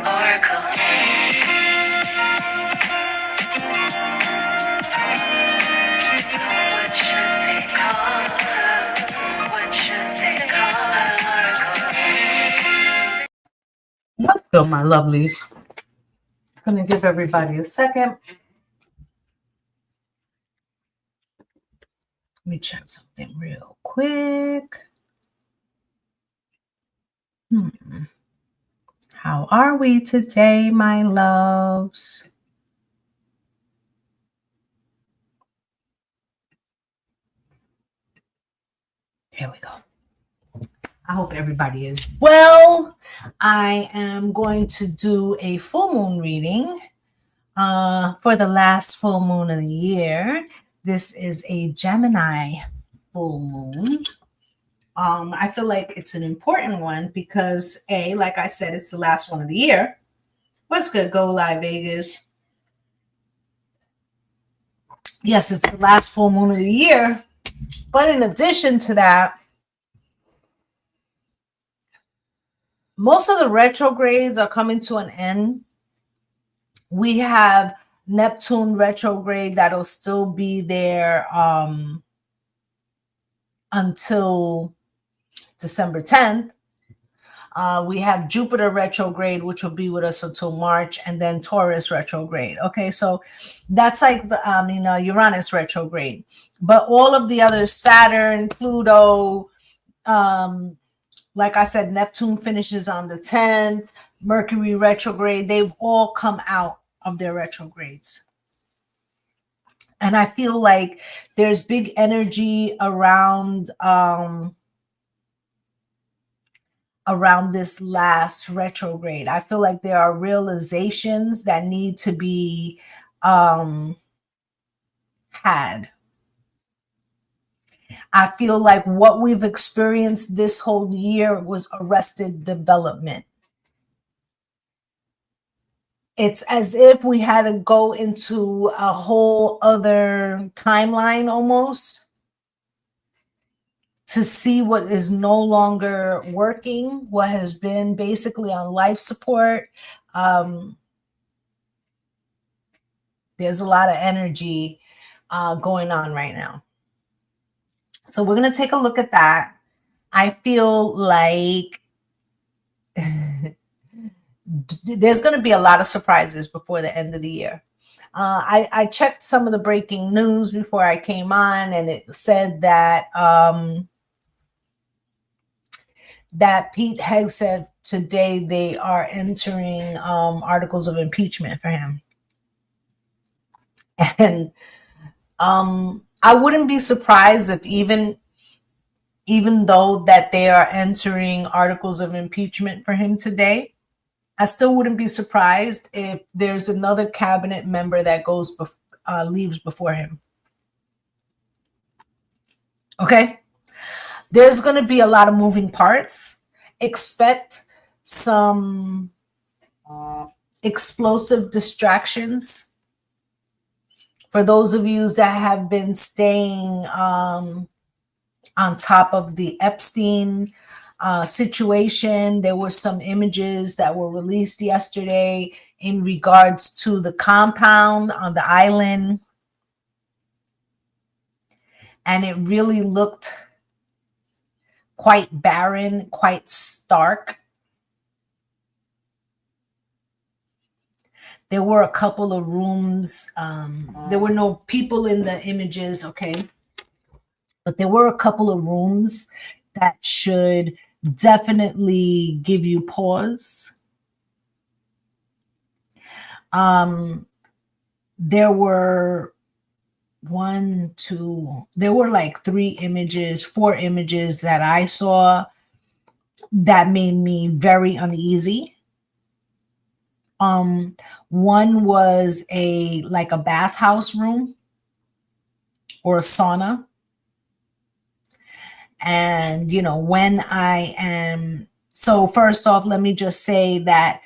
Oracle. What should they call her? What should they call her? Oracle. Let's go, my lovelies. I'm gonna give everybody a second. Let me check something real quick. How are we today, my loves? Here we go. I hope everybody is well. I am going to do a full moon reading for the last full moon of the year. This is a Gemini full moon. I feel like it's an important one because like I said, it's the last one of the year. What's good? Go Live Vegas. Yes, it's the last full moon of the year. But in addition to that, most of the retrogrades are coming to an end. We have Neptune retrograde that'll still be there until December 10th. We have Jupiter retrograde, which will be with us until March, and then Taurus retrograde. Okay, so that's like the Uranus retrograde. But all of the others, Saturn, Pluto, like I said, Neptune finishes on the 10th, Mercury retrograde, they've all come out of their retrogrades. And I feel like there's big energy around this last retrograde. I feel like there are realizations that need to be had. I feel like what we've experienced this whole year was arrested development. It's as if we had to go into a whole other timeline almost to see what is no longer working, what has been basically on life support. There's a lot of energy going on right now. So we're going to take a look at that. I feel like there's going to be a lot of surprises before the end of the year. I checked some of the breaking news before I came on, and it said that that Pete Hegseth today they are entering articles of impeachment for him. And I wouldn't be surprised if even though that they are entering articles of impeachment for him today, I still wouldn't be surprised if there's another cabinet member that leaves before him. Okay? There's going to be a lot of moving parts. Expect some explosive distractions. For those of you that have been staying on top of the Epstein situation, there were some images that were released yesterday in regards to the compound on the island. And it really looked quite barren, quite stark. There were a couple of rooms. There were no people in the images, okay? But there were a couple of rooms that should definitely give you pause. There were there were like 4 images that I saw that made me very uneasy. One was a bathhouse room or a sauna. And, so first off, let me just say that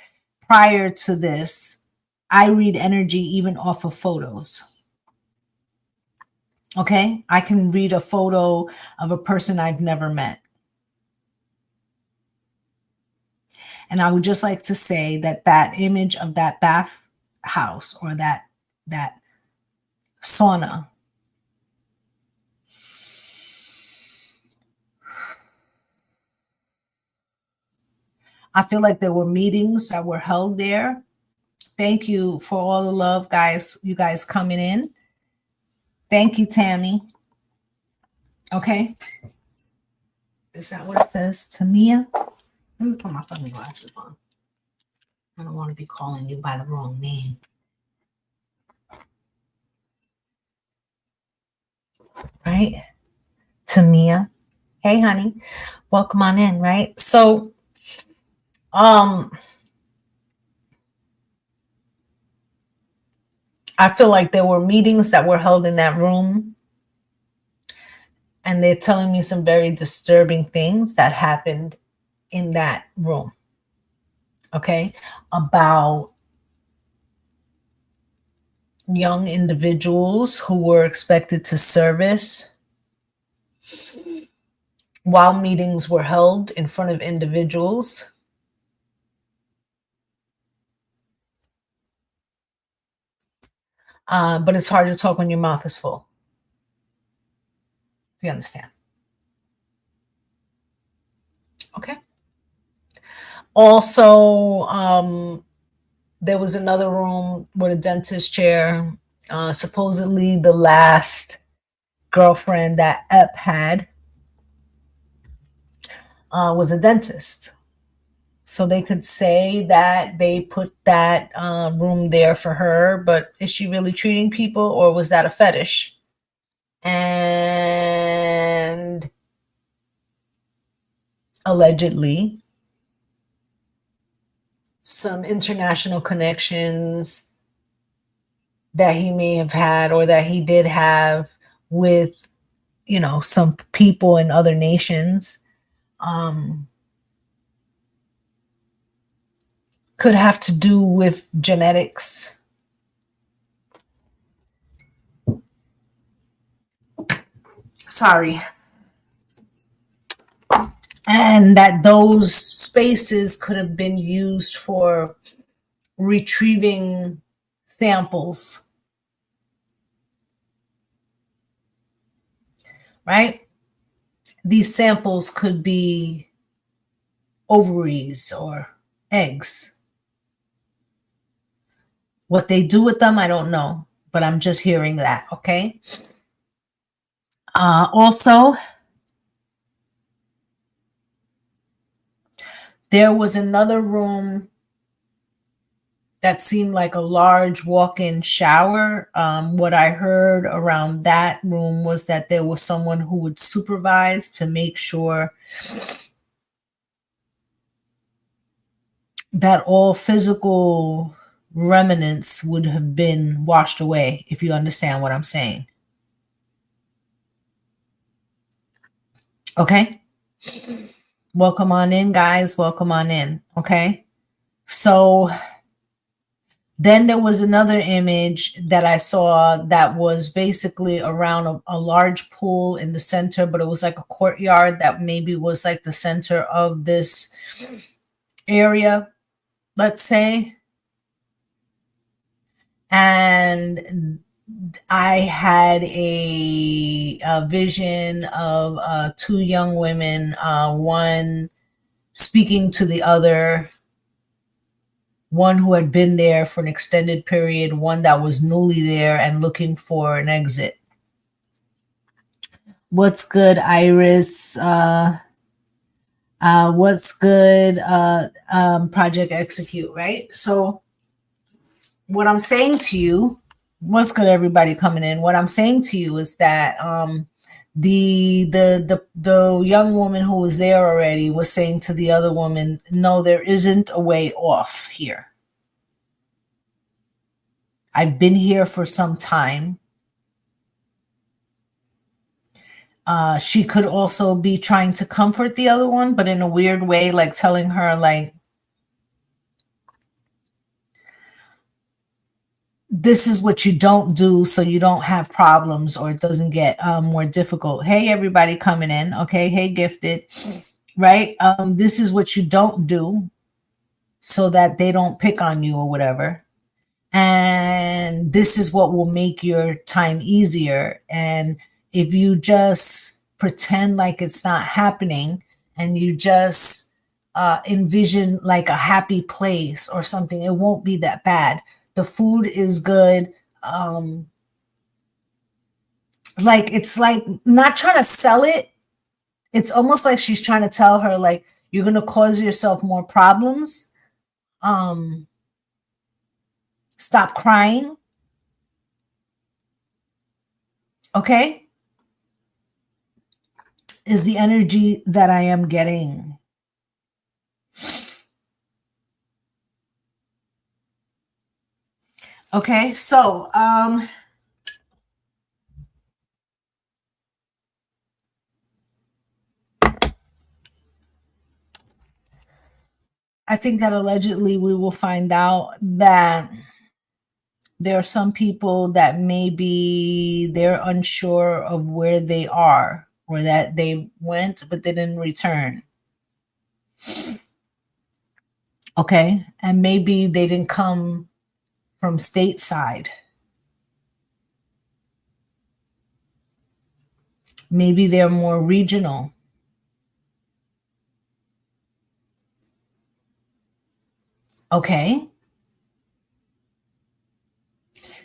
prior to this, I read energy even off of photos. Okay, I can read a photo of a person I've never met. And I would just like to say that that image of that bath house or that sauna, I feel like there were meetings that were held there. Thank you for all the love, guys. You guys coming in. Thank you, Tammy. Okay. Is that what it says? Tamia? Let me put my fucking glasses on. I don't want to be calling you by the wrong name. Right? Tamia. Hey, honey. Welcome on in, right? So, I feel like there were meetings that were held in that room, and they're telling me some very disturbing things that happened in that room. Okay? About young individuals who were expected to service while meetings were held in front of individuals. But it's hard to talk when your mouth is full. If you understand. Okay. Also, there was another room with a dentist chair. Supposedly the last girlfriend that Ep had was a dentist. So they could say that they put that room there for her, but is she really treating people, or was that a fetish? And allegedly, some international connections that he may have had or that he did have with, some people in other nations could have to do with genetics. Sorry. And that those spaces could have been used for retrieving samples, right? These samples could be ovaries or eggs. What they do with them, I don't know, but I'm just hearing that, okay? Also, there was another room that seemed like a large walk-in shower. What I heard around that room was that there was someone who would supervise to make sure that all physical remnants would have been washed away, if you understand what I'm saying. Okay? Welcome on in, guys. Welcome on in. Okay? So then there was another image that I saw that was basically around a large pool in the center, but it was like a courtyard that maybe was like the center of this area, let's say. And I had a vision of two young women, one speaking to the other, one who had been there for an extended period, one that was newly there and looking for an exit. What's good, Iris? What's good, Project Execute, right? So what I'm saying to you, what's good, everybody coming in? What I'm saying to you is that the young woman who was there already was saying to the other woman, no, there isn't a way off here. I've been here for some time. She could also be trying to comfort the other one, but in a weird way, like telling her, like, this is what you don't do so you don't have problems or it doesn't get more difficult. Hey, everybody coming in. Okay. Hey, gifted. Right. This is what you don't do so that they don't pick on you or whatever. And this is what will make your time easier. And if you just pretend like it's not happening and you just envision like a happy place or something, it won't be that bad. The food is good. um like, it's like not trying to sell it. It's almost like she's trying to tell her, like, you're going to cause yourself more problems. um Stop crying. Okay, is the energy that I am getting. Okay, so I think that allegedly we will find out that there are some people that maybe they're unsure of where they are or that they went but they didn't return. Okay, and maybe they didn't come from stateside. Maybe they're more regional. Okay,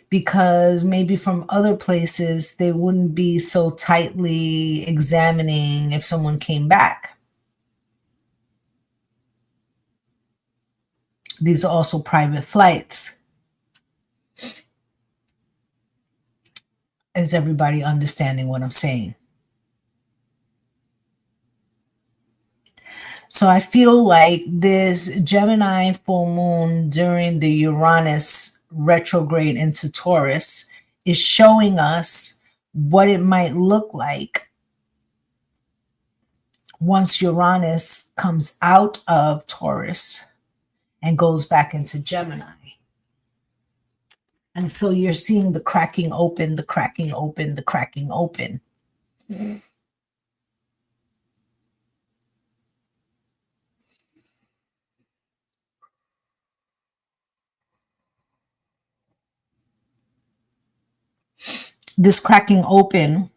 because maybe from other places they wouldn't be so tightly examining if someone came back. These are also private flights. Is everybody understanding what I'm saying? So I feel like this Gemini full moon during the Uranus retrograde into Taurus is showing us what it might look like once Uranus comes out of Taurus and goes back into Gemini. And so you're seeing the cracking open, the cracking open, the cracking open. Mm-hmm. This cracking open,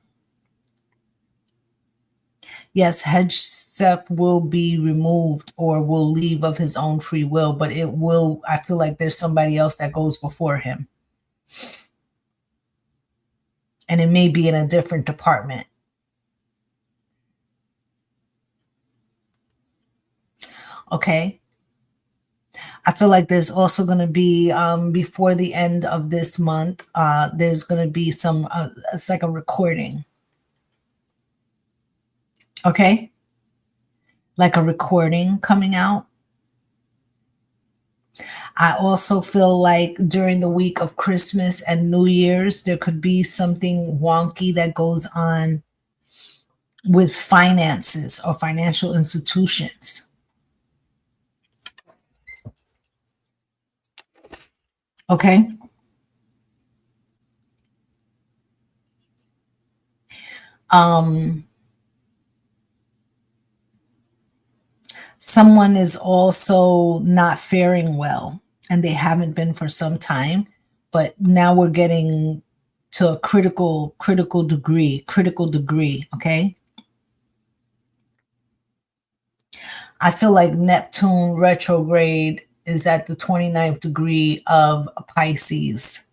yes, Hedgeseth will be removed or will leave of his own free will, but it will, I feel like there's somebody else that goes before him. And it may be in a different department. Okay. I feel like there's also going to be, before the end of this month, there's going to be some, it's like a recording. Okay. Like a recording coming out. I also feel like during the week of Christmas and New Year's, there could be something wonky that goes on with finances or financial institutions. Okay. Someone is also not faring well and they haven't been for some time, but now we're getting to a critical degree. Okay. I feel like Neptune retrograde is at the 29th degree of Pisces.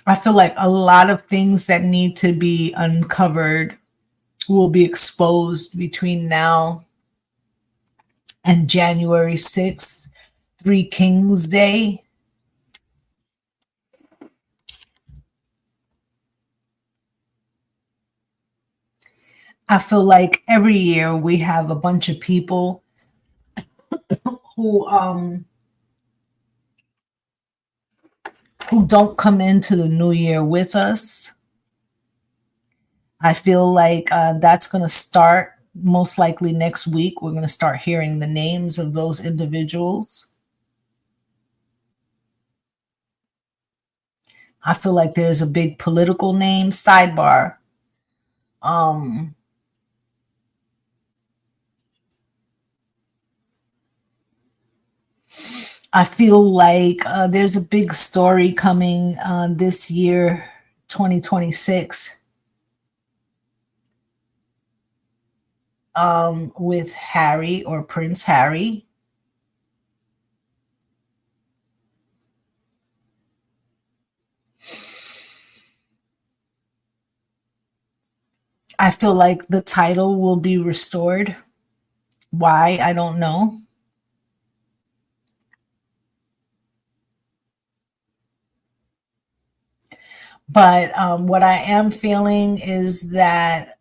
I feel like a lot of things that need to be uncovered will be exposed between now and January 6th, Three Kings Day. I feel like every year we have a bunch of people who don't come into the new year with us. I feel like that's going to start most likely next week, we're going to start hearing the names of those individuals. I feel like there's a big political name. Sidebar. I feel like there's a big story coming this year, 2026, with Harry or Prince Harry. I feel like the title will be restored. Why? I don't know. But what I am feeling is that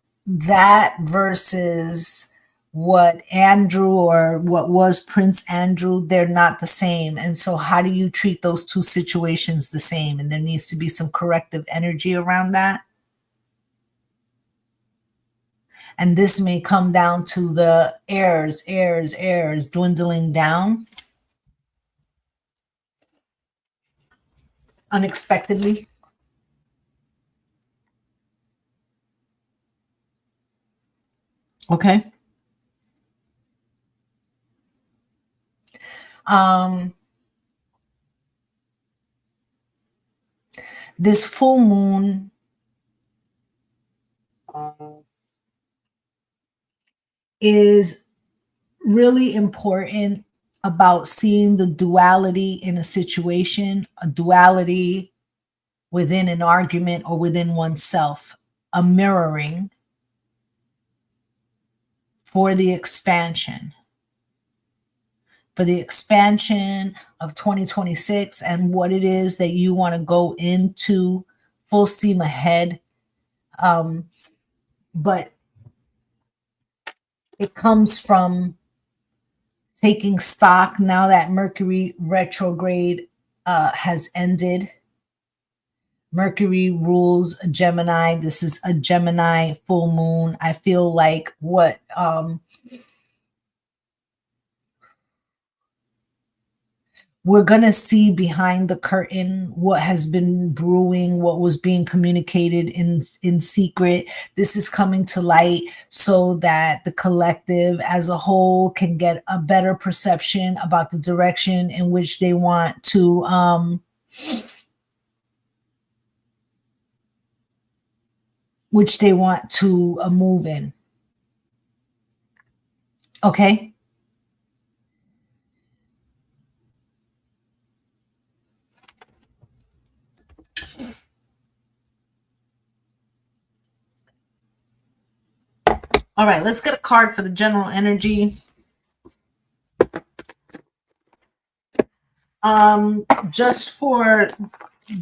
versus what Andrew or what was Prince Andrew, they're not the same. And so, how do you treat those two situations the same? And there needs to be some corrective energy around that. And this may come down to the heirs dwindling down unexpectedly. Okay. This full moon is really important about seeing the duality in a situation, a duality within an argument or within oneself, a mirroring for the expansion. For the expansion of 2026 and what it is that you want to go into full steam ahead. But it comes from taking stock now that Mercury retrograde has ended. Mercury rules Gemini. This is a Gemini full moon. I feel like what we're going to see behind the curtain, what has been brewing, what was being communicated in secret. This is coming to light so that the collective as a whole can get a better perception about the direction in which they want to move in. Okay. All right, let's get a card for the general energy. Just for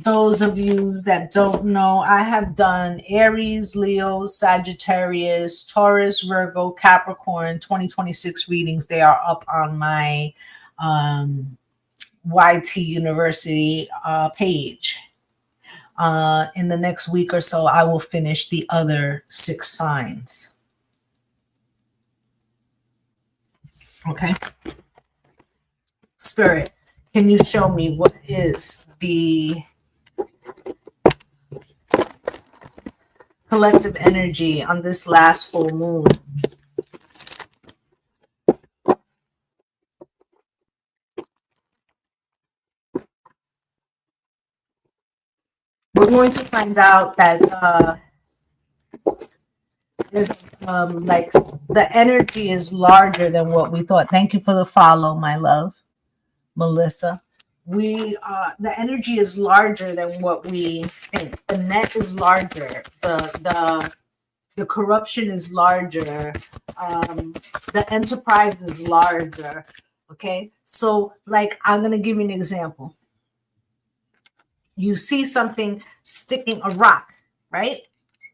those of you that don't know, I have done Aries, Leo, Sagittarius, Taurus, Virgo, Capricorn 2026 readings. They are up on my YT University page. In the next week or so, I will finish the other 6 signs. Okay. Spirit, can you show me what is the collective energy on this last full moon? We're going to find out that there's like the energy is larger than what we thought. Thank you for the follow, my love, Melissa. The energy is larger than what we think. The net is larger. The corruption is larger. The enterprise is larger. Okay, so like I'm gonna give you an example. You see something sticking, a rock, right?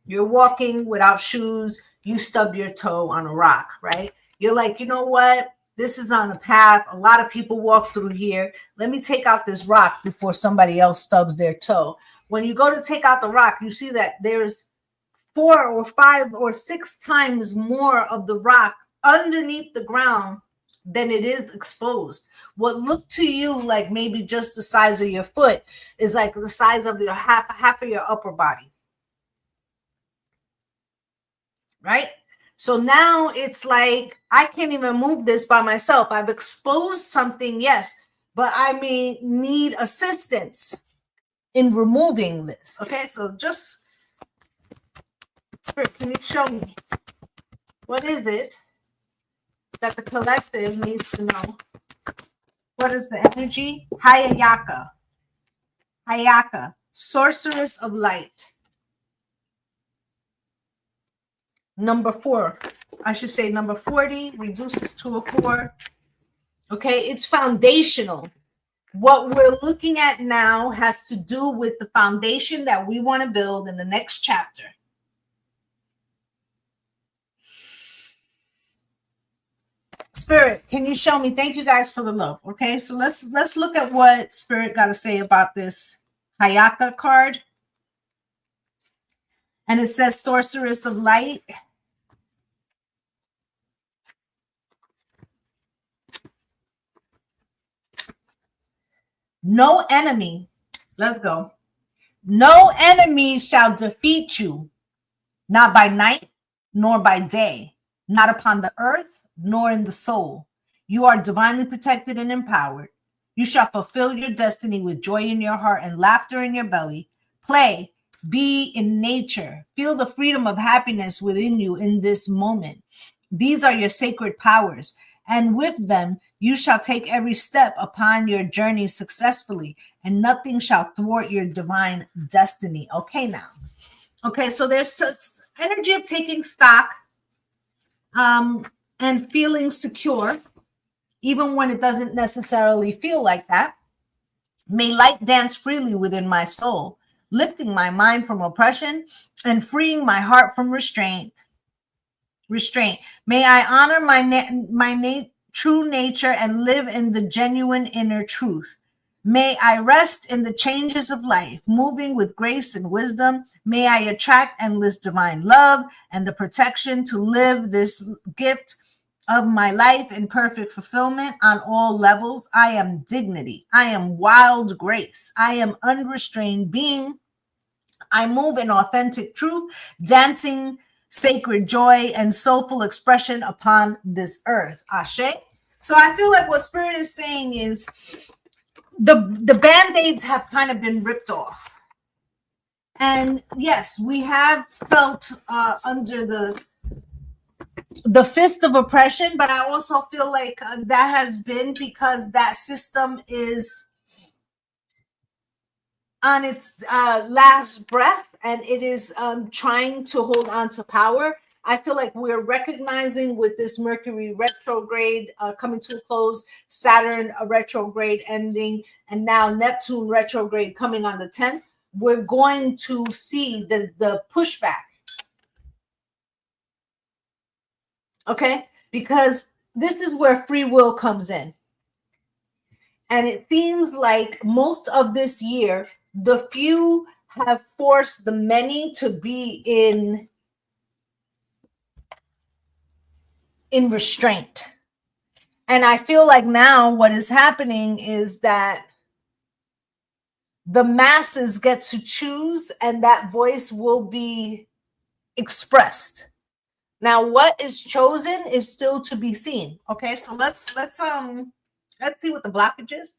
You're walking without shoes, you stub your toe on a rock, right? You're like, you know what? This is on a path. A lot of people walk through here. Let me take out this rock before somebody else stubs their toe. When you go to take out the rock, you see that there's 4 or 5 or 6 times more of the rock underneath the ground than it is exposed. What looked to you like maybe just the size of your foot is like the size of your half of your upper body. Right? So now it's like I can't even move this by myself. I've exposed something, yes, but I may need assistance in removing this. Okay, so just Spirit, can you show me what is it that the collective needs to know? What is the energy? Hayaka. Hayaka, sorceress of light. Number 4, I should say number 40 reduces to a 4. Okay, it's foundational. What we're looking at now has to do with the foundation that we want to build in the next chapter. Spirit, can you show me? Thank you guys for the love. Okay, so let's look at what Spirit got to say about this Hayaka card. And it says sorceress of light. No enemy. Let's go. No enemy shall defeat you, not by night, nor by day, not upon the earth, nor in the soul. You are divinely protected and empowered. You shall fulfill your destiny with joy in your heart and laughter in your belly. Play, be in nature. Feel the freedom of happiness within you in this moment. These are your sacred powers, and with them you shall take every step upon your journey successfully, and nothing shall thwart your divine destiny. Okay, now. Okay, so there's energy of taking stock and feeling secure, even when it doesn't necessarily feel like that. May light dance freely within my soul, lifting my mind from oppression and freeing my heart from restraint. May I honor my true nature and live in the genuine inner truth. May I rest in the changes of life, moving with grace and wisdom. May I attract endless divine love and the protection to live this gift of my life in perfect fulfillment on all levels. I am dignity. I am wild grace. I am unrestrained being. I move in authentic truth, dancing sacred joy and soulful expression upon this earth. Ashe. So I feel like what Spirit is saying is the band-aids have kind of been ripped off. And yes, we have felt under the fist of oppression, but I also feel like that has been because that system is on its last breath and it is trying to hold on to power. I feel like we're recognizing with this Mercury retrograde coming to a close, Saturn a retrograde ending, and now Neptune retrograde coming on the 10th, we're going to see the pushback. Okay? Because this is where free will comes in. And it seems like most of this year, the few have forced the many to be in restraint. And I feel like now what is happening is that the masses get to choose and that voice will be expressed. Now, what is chosen is still to be seen. Okay, so let's see what the blockage is.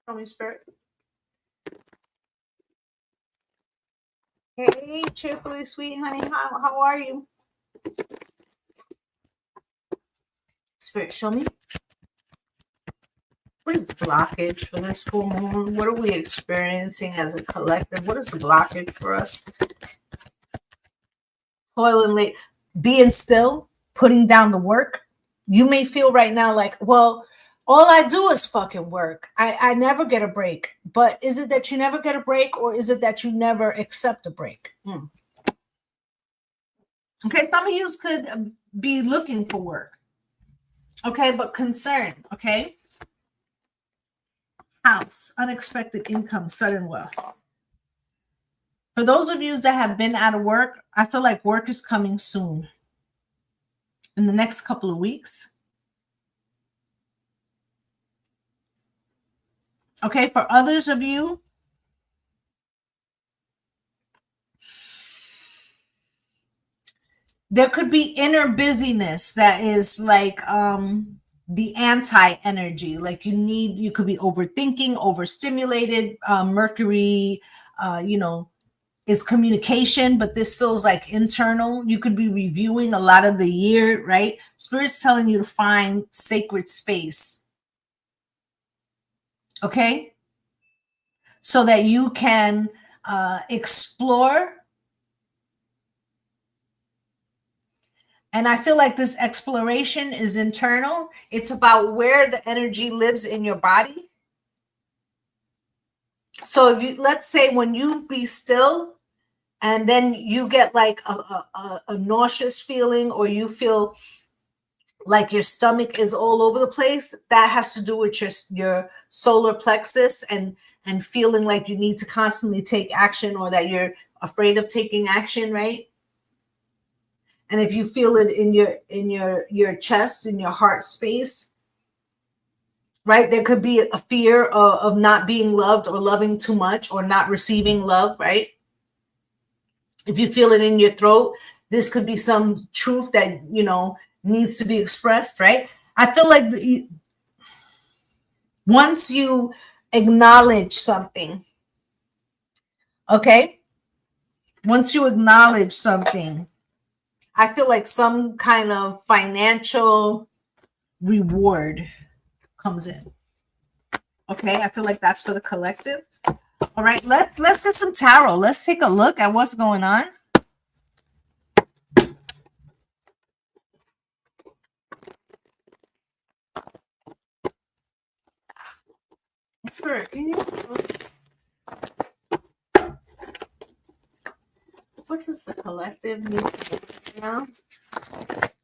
Holy Spirit. Hey, cheerfully sweet honey, how are you? Spirit, show me. What is the blockage for this full moon? What are we experiencing as a collective? What is the blockage for us? Toil and late, being still, putting down the work. You may feel right now like, well, all I do is fucking work. I never get a break. But is it that you never get a break, or is it that you never accept a break? Okay, some of you could be looking for work. Okay, but concern, okay? House, unexpected income, sudden wealth. For those of you that have been out of work, I feel like work is coming soon. In the next couple of weeks. Okay, for others of you, there could be inner busyness that is like the anti energy. Like you could be overthinking, overstimulated. Mercury, is communication, but this feels like internal. You could be reviewing a lot of the year, right? Spirit's telling you to find sacred space, okay? So that you can explore. And I feel like this exploration is internal. It's about where the energy lives in your body. So if you, let's say when you be still and then you get like a nauseous feeling, or you feel like your stomach is all over the place, that has to do with your solar plexus and feeling like you need to constantly take action, or that you're afraid of taking action, right? And if you feel it in your chest, in your heart space, right, there could be a fear of not being loved, or loving too much, or not receiving love, right? If you feel it in your throat, this could be some truth that needs to be expressed, right? I feel like once you acknowledge something, okay, once you acknowledge something, I feel like some kind of financial reward comes in. Okay, I feel like that's for the collective. All right, let's get some tarot. Let's take a look at what's going on. Spirit, what does the collective need to know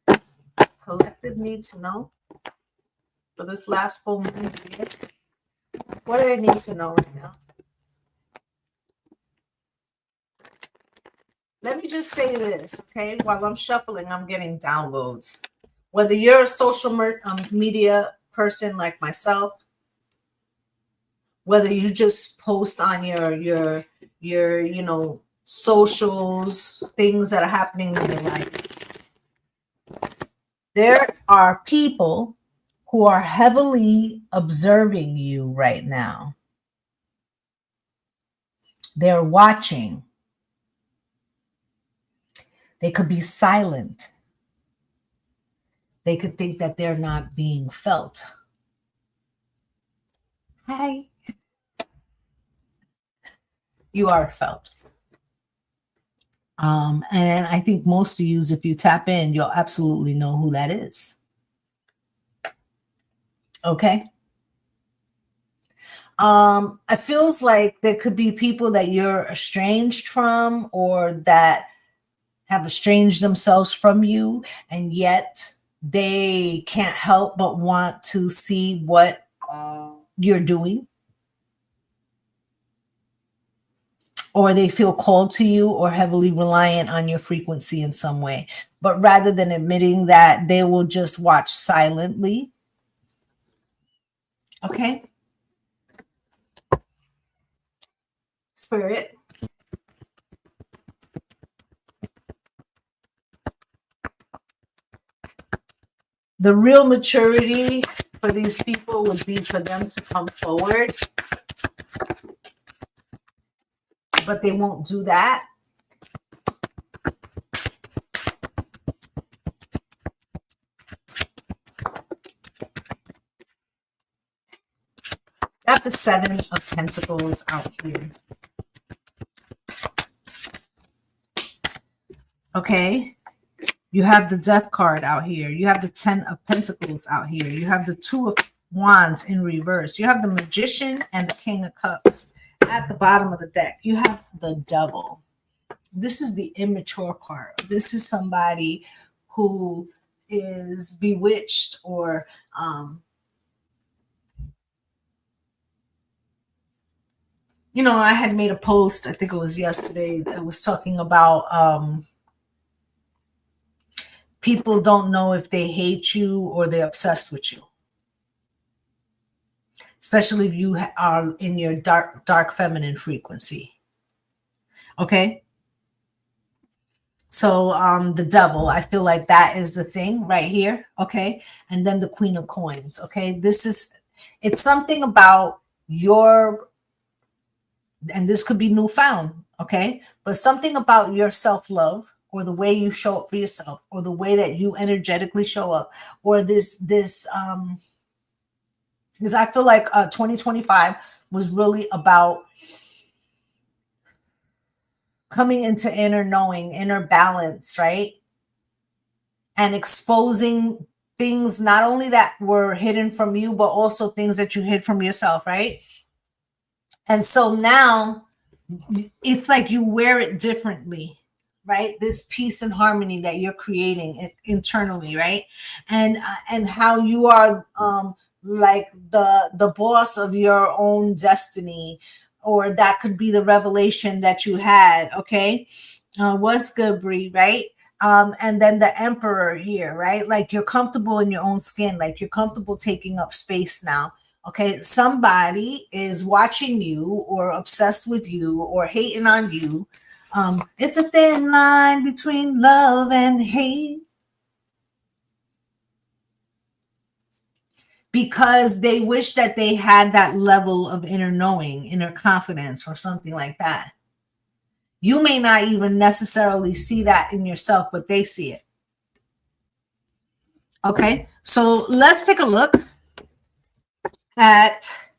now? Collective need to know for this last full moon year. What do they need to know right now? Let me just say this, okay? While I'm shuffling, I'm getting downloads. Whether you're a social media person like myself, whether you just post on your socials, things that are happening in your life, there are people who are heavily observing you right now. They're watching. They could be silent. They could think that they're not being felt. Hi. You are felt. And I think most of you, if you tap in, you'll absolutely know who that is. Okay. It feels like there could be people that you're estranged from, or that have estranged themselves from you, and yet they can't help but want to see what you're doing, or they feel called to you, or heavily reliant on your frequency in some way. But rather than admitting that, they will just watch silently. Okay. Spirit. The real maturity for these people would be for them to come forward, but they won't do that. Got the 7 of Pentacles out here. Okay. You have the Death card out here. You have the 10 of Pentacles out here. You have the 2 of Wands in reverse. You have the Magician and the King of Cups at the bottom of the deck. You have the Devil. This is the immature part. This is somebody who is bewitched, or I had made a post, I think it was yesterday, that was talking about people don't know if they hate you or they're obsessed with you, especially if you are in your dark feminine frequency. Okay. So the devil, I feel like that is the thing right here. Okay. And then the Queen of Coins. Okay. It's something about your, and this could be newfound. Okay. But something about your self-love, or the way you show up for yourself, or the way that you energetically show up, or because I feel like 2025 was really about coming into inner knowing, inner balance, right? And exposing things not only that were hidden from you, but also things that you hid from yourself, right? And so now it's like you wear it differently, right? This peace and harmony that you're creating internally, right? And how you are like the boss of your own destiny, or that could be the revelation that you had. Okay. What's good, Bree, right? And then the emperor here, right? Like you're comfortable in your own skin, like you're comfortable taking up space now. Okay, somebody is watching you, or obsessed with you, or hating on you. It's a thin line between love and hate, because they wish that they had that level of inner knowing, inner confidence, or something like that. You may not even necessarily see that in yourself, but they see it. Okay, so let's take a look at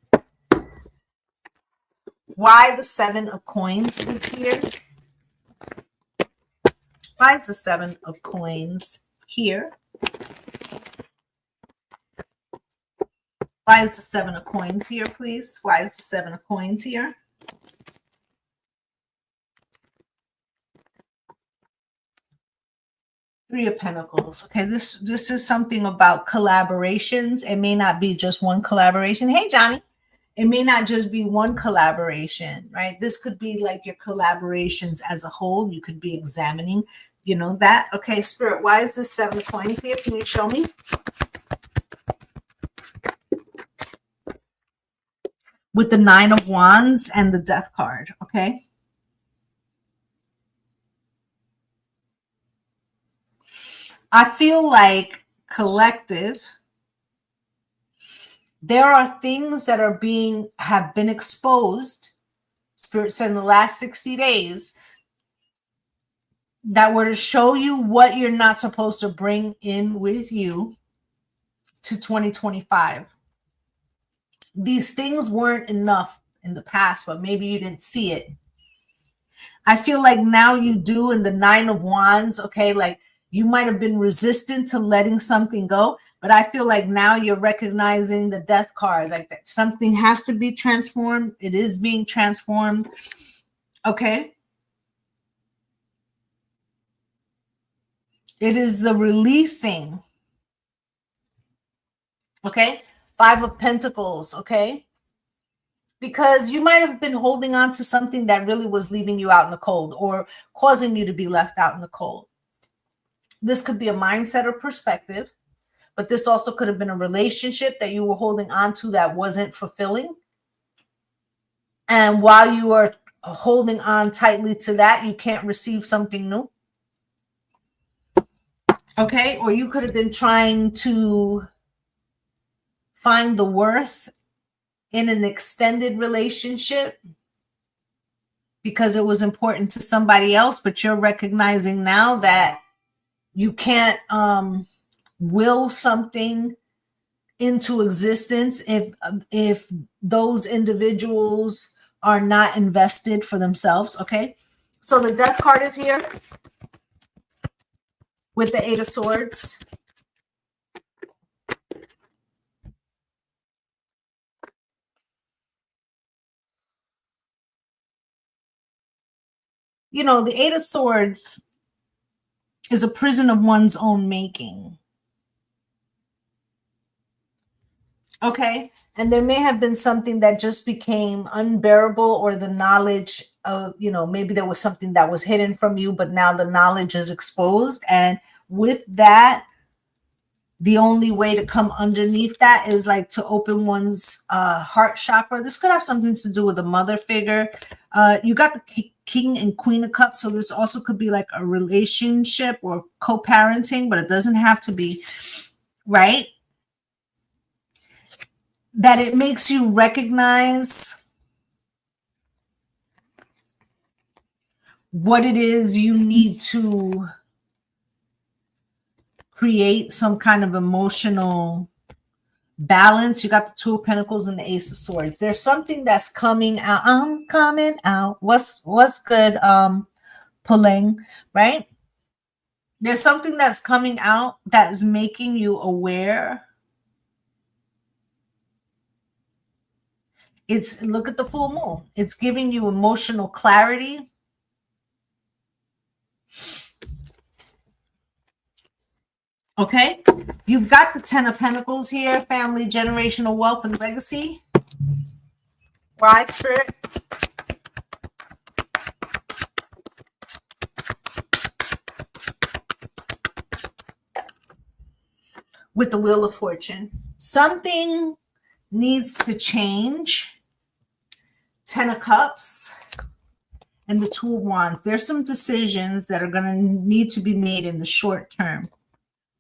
why the Seven of Coins is here. Why is the Seven of Coins here? Why is the Seven of Coins here, please? Why is the Seven of Coins here? Three of Pentacles. Okay, this is something about collaborations. It may not be just one collaboration. Hey, Johnny. It may not just be one collaboration, right? This could be like your collaborations as a whole. You could be examining, that. Okay, Spirit, why is this Seven of Coins here? Can you show me? With the Nine of Wands and the Death card, okay? I feel like collective, there are things that have been exposed, Spirit said, in the last 60 days, that were to show you what you're not supposed to bring in with you to 2025. These things weren't enough in the past, but maybe you didn't see it. I feel like now you do, in the Nine of Wands, okay? Like you might have been resistant to letting something go, but I feel like now you're recognizing the Death card, like that something has to be transformed. It is being transformed, okay? It is the releasing, okay? Five of Pentacles, okay? Because you might have been holding on to something that really was leaving you out in the cold, or causing you to be left out in the cold. This could be a mindset or perspective, but this also could have been a relationship that you were holding on to that wasn't fulfilling. And while you are holding on tightly to that, you can't receive something new. Okay, or you could have been trying to find the worth in an extended relationship because it was important to somebody else, but you're recognizing now that you can't will something into existence if those individuals are not invested for themselves. Okay, so the Death card is here with the Eight of Swords. The Eight of Swords is a prison of one's own making. Okay. And there may have been something that just became unbearable, or the knowledge of, maybe there was something that was hidden from you, but now the knowledge is exposed. And with that, the only way to come underneath that is like to open one's heart chakra. This could have something to do with a mother figure. You got the king and queen of cups. So this also could be like a relationship or co-parenting, but it doesn't have to be, right? That it makes you recognize what it is you need to create some kind of emotional balance. You got the Two of Pentacles and the Ace of Swords. There's something that's coming out. I'm coming out. What's good? Pulling, right? There's something that's coming out that is making you aware. It's, look at the full moon. It's giving you emotional clarity. Okay, you've got the Ten of Pentacles here, family, generational wealth, and legacy. Right, Spirit? With the Wheel of Fortune. Something needs to change. Ten of Cups and the Two of Wands. There's some decisions that are going to need to be made in the short term.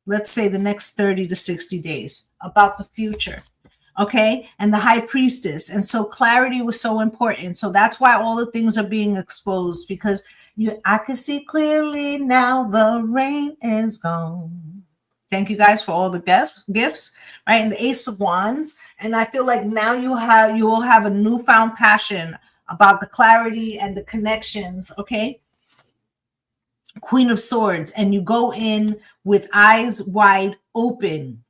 Let's say the next 30 to 60 days about the future. Okay. And the High Priestess. And so clarity was so important. So that's why all the things are being exposed, because I can see clearly now the rain is gone. Thank you guys for all the gifts, right? And the Ace of Wands. And I feel like now you will have a newfound passion about the clarity and the connections. Okay. Queen of Swords, and you go in with eyes wide open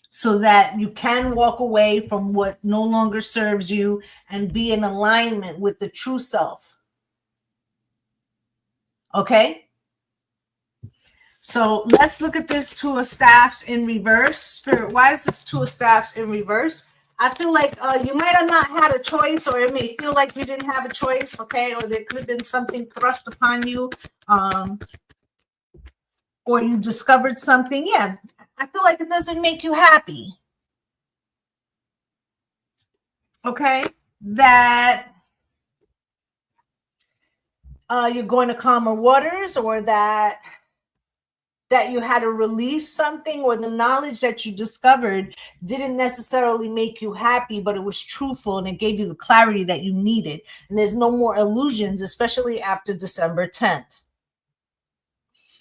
so that you can walk away from what no longer serves you and be in alignment with the true self. Okay? So let's look at this Two of Staffs in reverse. Spirit, why is this Two of Staffs in reverse? I feel like you might have not had a choice, or it may feel like you didn't have a choice, okay? Or there could have been something thrust upon you, or you discovered something. Yeah, I feel like it doesn't make you happy, okay? That you're going to calmer waters, or that you had to release something, or the knowledge that you discovered didn't necessarily make you happy, but it was truthful and it gave you the clarity that you needed. And there's no more illusions, especially after December 10th.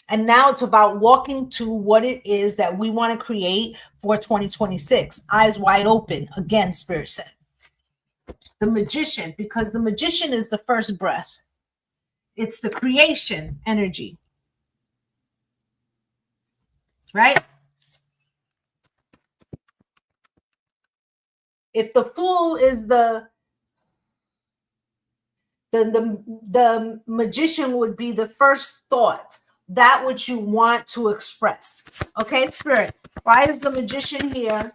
And now it's about walking to what it is that we want to create for 2026. Eyes wide open. Again, Spirit said. The Magician, because the Magician is the first breath. It's the creation energy. Right? If the Fool is the Magician would be the first thought, that which you want to express. Okay, Spirit, why is the Magician here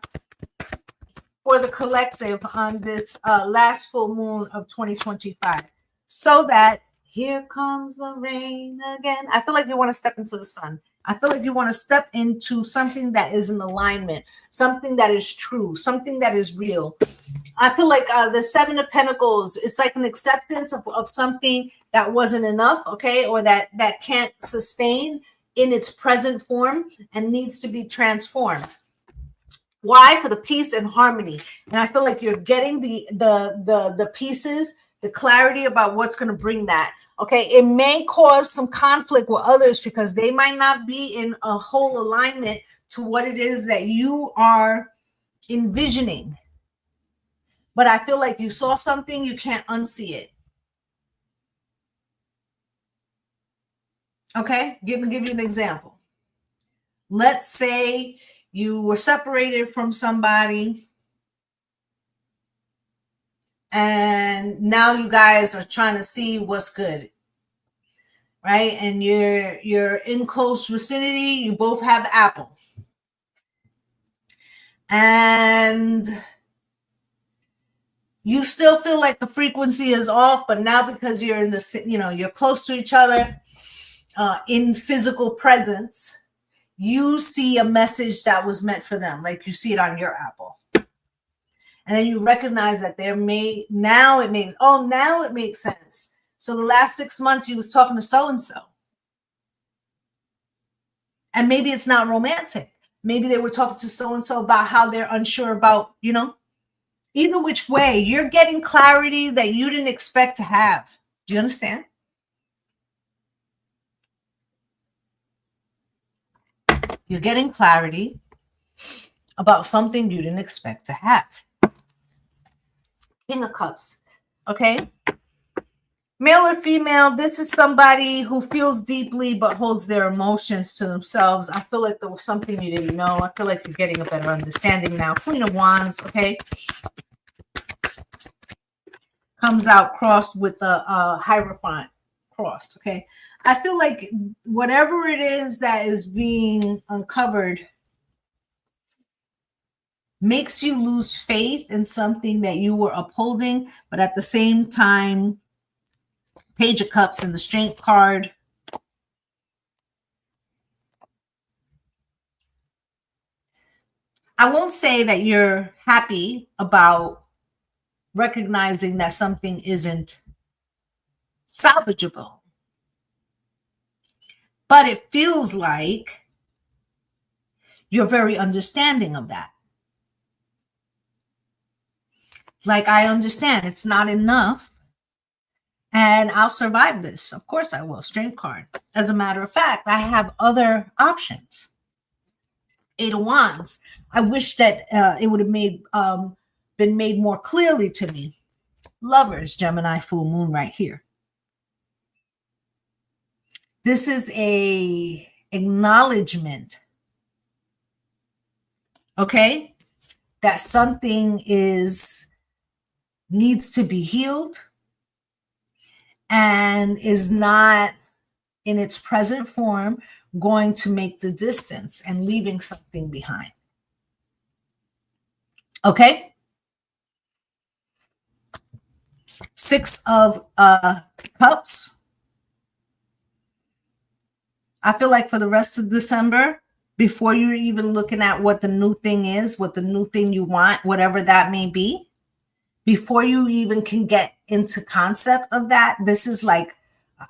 for the collective on this last full moon of 2025? So that here comes the rain again. I feel like you want to step into the sun. I feel like you want to step into something that is in alignment, something that is true, something that is real. I feel like the Seven of Pentacles, it's like an acceptance of something that wasn't enough, okay, or that can't sustain in its present form and needs to be transformed. Why? For the peace and harmony. And I feel like you're getting the pieces, the clarity about what's going to bring that. Okay, it may cause some conflict with others because they might not be in a whole alignment to what it is that you are envisioning. But I feel like you saw something, you can't unsee it. Okay, give you an example. Let's say you were separated from somebody, and now you guys are trying to see what's good, right? And you're in close vicinity. You both have Apple. and you still feel like the frequency is off, but now because you're in the, you're close to each other, in physical presence, you see a message that was meant for them, like you see it on your Apple. And then you recognize that now it makes sense. So the last 6 months you was talking to so-and-so. And maybe it's not romantic. Maybe they were talking to so-and-so about how they're unsure about, either which way, you're getting clarity that you didn't expect to have. Do you understand? You're getting clarity about something you didn't expect to have. King of Cups. Okay. Male or female, this is somebody who feels deeply but holds their emotions to themselves. I feel like there was something you didn't know. I feel like you're getting a better understanding now. Queen of Wands, okay. Comes out crossed with the Hierophant crossed, okay. I feel like whatever it is that is being uncovered makes you lose faith in something that you were upholding, but at the same time, Page of Cups and the Strength card. I won't say that you're happy about recognizing that something isn't salvageable, but it feels like you're very understanding of that. Like, I understand it's not enough and I'll survive this. Of course I will. Strength card. As a matter of fact, I have other options. 8 of Wands. I wish that it would have been made more clearly to me. Lovers, Gemini, full moon right here. This is a acknowledgement, okay, that something needs to be healed and is not in its present form going to make the distance and leaving something behind. Okay? 6 of Cups. I feel like for the rest of December, before you're even looking at what the new thing is, what the new thing you want, whatever that may be, before you even can get into concept of that, this is like,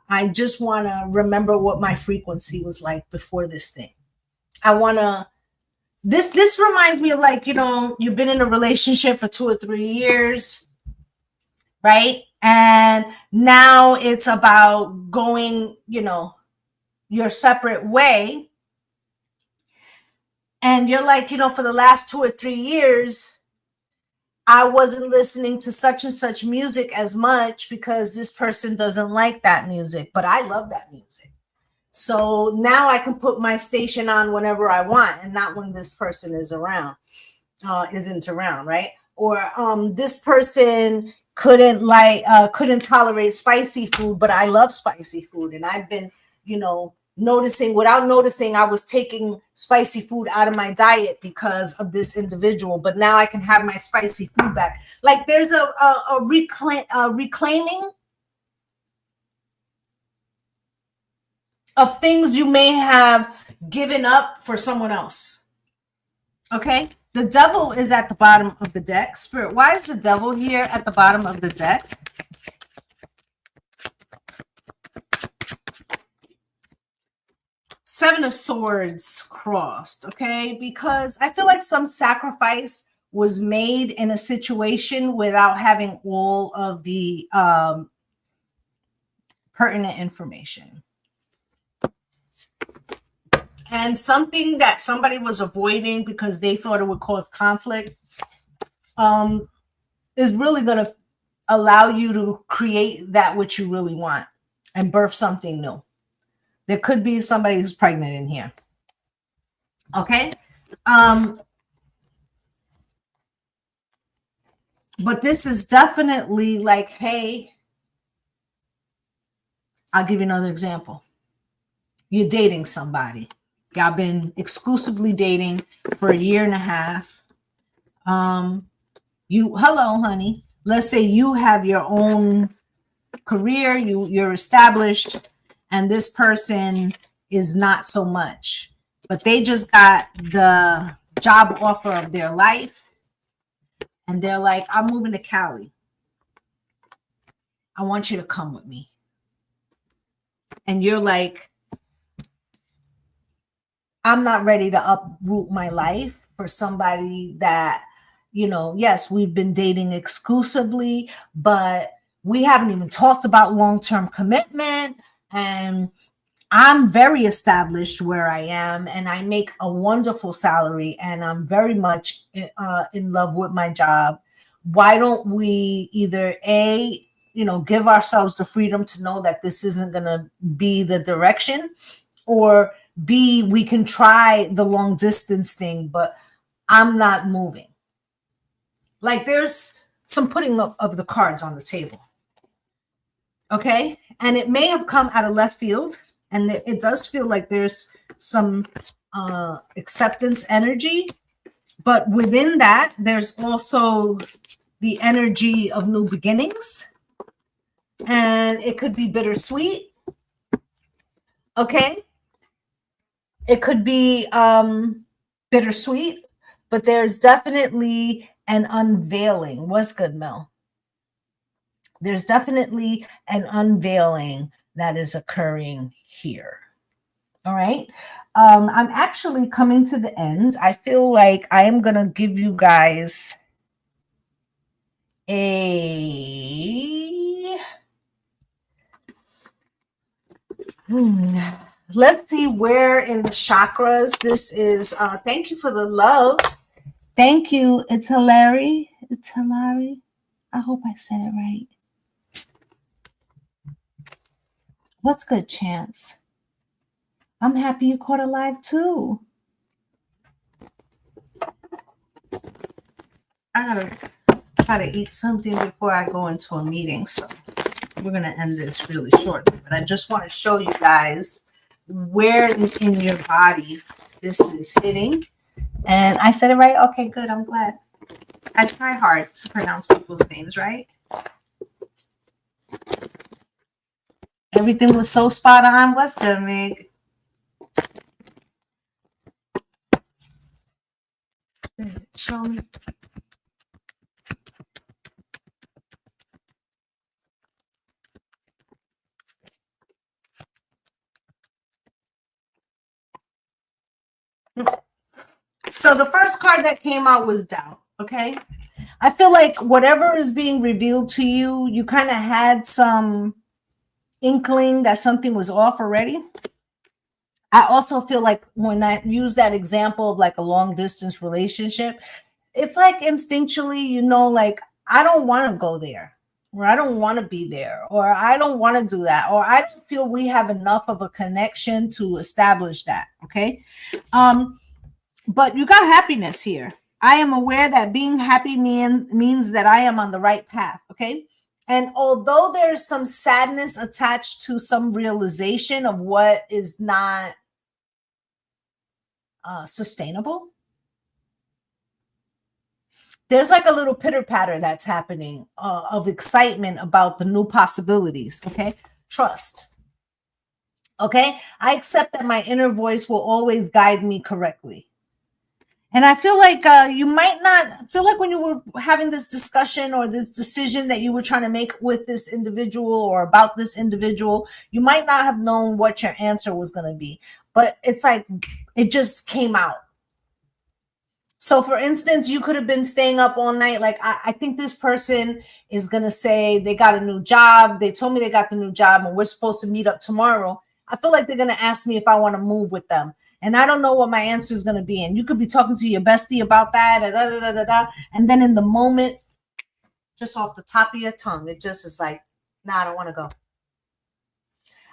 I just want to remember what my frequency was like before this thing. I want to, this reminds me of, like, you've been in a relationship for 2 or 3 years, right? And now it's about going, your separate way. And you're like, for the last 2 or 3 years, I wasn't listening to such and such music as much because this person doesn't like that music, but I love that music. So now I can put my station on whenever I want and not when this person isn't around, right? Or this person couldn't tolerate spicy food, but I love spicy food. And I've been, without noticing, I was taking spicy food out of my diet because of this individual, but now I can have my spicy food back. Like, there's a reclaiming of things you may have given up for someone else. Okay? The Devil is at the bottom of the deck. Spirit, why is the Devil here at the bottom of the deck? Seven of Swords crossed, okay? Because I feel like some sacrifice was made in a situation without having all of the pertinent information. And something that somebody was avoiding because they thought it would cause conflict is really going to allow you to create that which you really want and birth something new. There could be somebody who's pregnant in here. Okay? But this is definitely like, hey, I'll give you another example. You're dating somebody. Y'all been exclusively dating for 1.5 years. Hello, honey. Let's say you have your own career, you're established, and this person is not so much, but they just got the job offer of their life, and they're like, I'm moving to Cali. I want you to come with me. And you're like, I'm not ready to uproot my life for somebody that, yes, we've been dating exclusively, but we haven't even talked about long-term commitment. And I'm very established where I am, and I make a wonderful salary, and I'm very much in love with my job. Why don't we either give ourselves the freedom to know that this isn't going to be the direction, or B, we can try the long distance thing, but I'm not moving. Like, there's some putting up of the cards on the table. Okay. And it may have come out of left field. And it does feel like there's some acceptance energy. But within that, there's also the energy of new beginnings. And it could be bittersweet. Okay. It could be bittersweet, but there's definitely an unveiling. What's good, Mel? There's definitely an unveiling that is occurring here. All right. I'm actually coming to the end. I feel like I am going to give you guys let's see where in the chakras this is. Thank you for the love. Thank you. It's Hilary. It's Hilary. I hope I said it right. What's good, Chance? I'm happy you caught alive too. I gotta try to eat something before I go into a meeting, so we're gonna end this really shortly. But I just want to show you guys where in your body this is hitting. And I said it right? Okay, good. I'm glad. I try hard to pronounce people's names right. Everything was so spot on. What's good, Meg? Show me. So the first card that came out was doubt. Okay. I feel like whatever is being revealed to you, you kind of had some inkling that something was off already. I also feel like when I use that example of like a long distance relationship, it's like instinctually, like, I don't want to go there, or I don't want to be there, or I don't want to do that, or I don't feel we have enough of a connection to establish that. Okay. But you got happiness here. I am aware that being happy means that I am on the right path. Okay. And although there's some sadness attached to some realization of what is not sustainable, there's like a little pitter patter that's happening of excitement about the new possibilities. Okay. Trust. Okay. I accept that my inner voice will always guide me correctly. And I feel like you might not feel like when you were having this discussion or this decision that you were trying to make with this individual or about this individual, you might not have known what your answer was going to be. But it's like it just came out. So, for instance, you could have been staying up all night. Like, I think this person is going to say they got a new job. They told me they got the new job and we're supposed to meet up tomorrow. I feel like they're going to ask me if I want to move with them. And I don't know what my answer is going to be. And you could be talking to your bestie about that. And then in the moment, just off the top of your tongue, it just is like, nah, I don't want to go.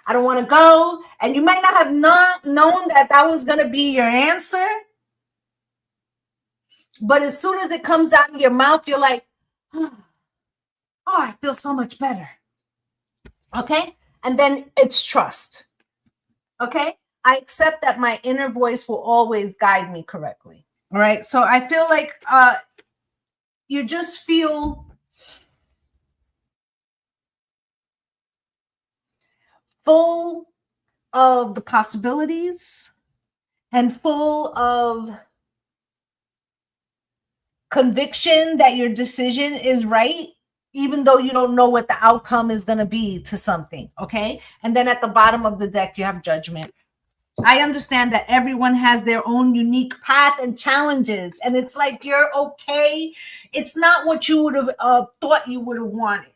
I don't want to go. And you might not have known that was going to be your answer. But as soon as it comes out of your mouth, you're like, oh, I feel so much better. Okay? And then it's trust. Okay? I accept that my inner voice will always guide me correctly. All right. So I feel like you just feel full of the possibilities and full of conviction that your decision is right, even though you don't know what the outcome is going to be to something. Okay. And then at the bottom of the deck, you have judgment. I understand that everyone has their own unique path and challenges, and it's like you're okay. It's not what you would have thought you would have wanted,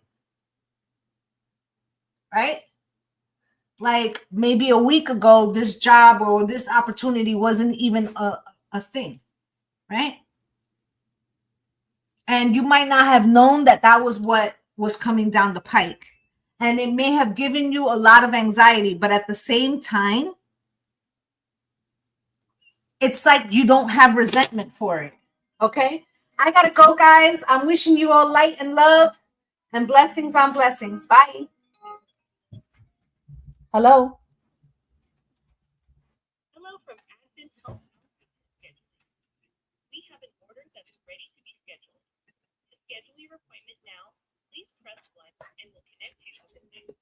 right? Like maybe a week ago, this job or this opportunity wasn't even a thing, right? And you might not have known that that was what was coming down the pike. And it may have given you a lot of anxiety, but at the same time, it's like you don't have resentment for it. Okay? I gotta go, guys. I'm wishing you all light and love and blessings on blessings. Bye. Hello. Hello from Advent Health Scheduling. We have an order that's ready to be scheduled. To schedule your appointment now, please press 1 and we'll connect you with the next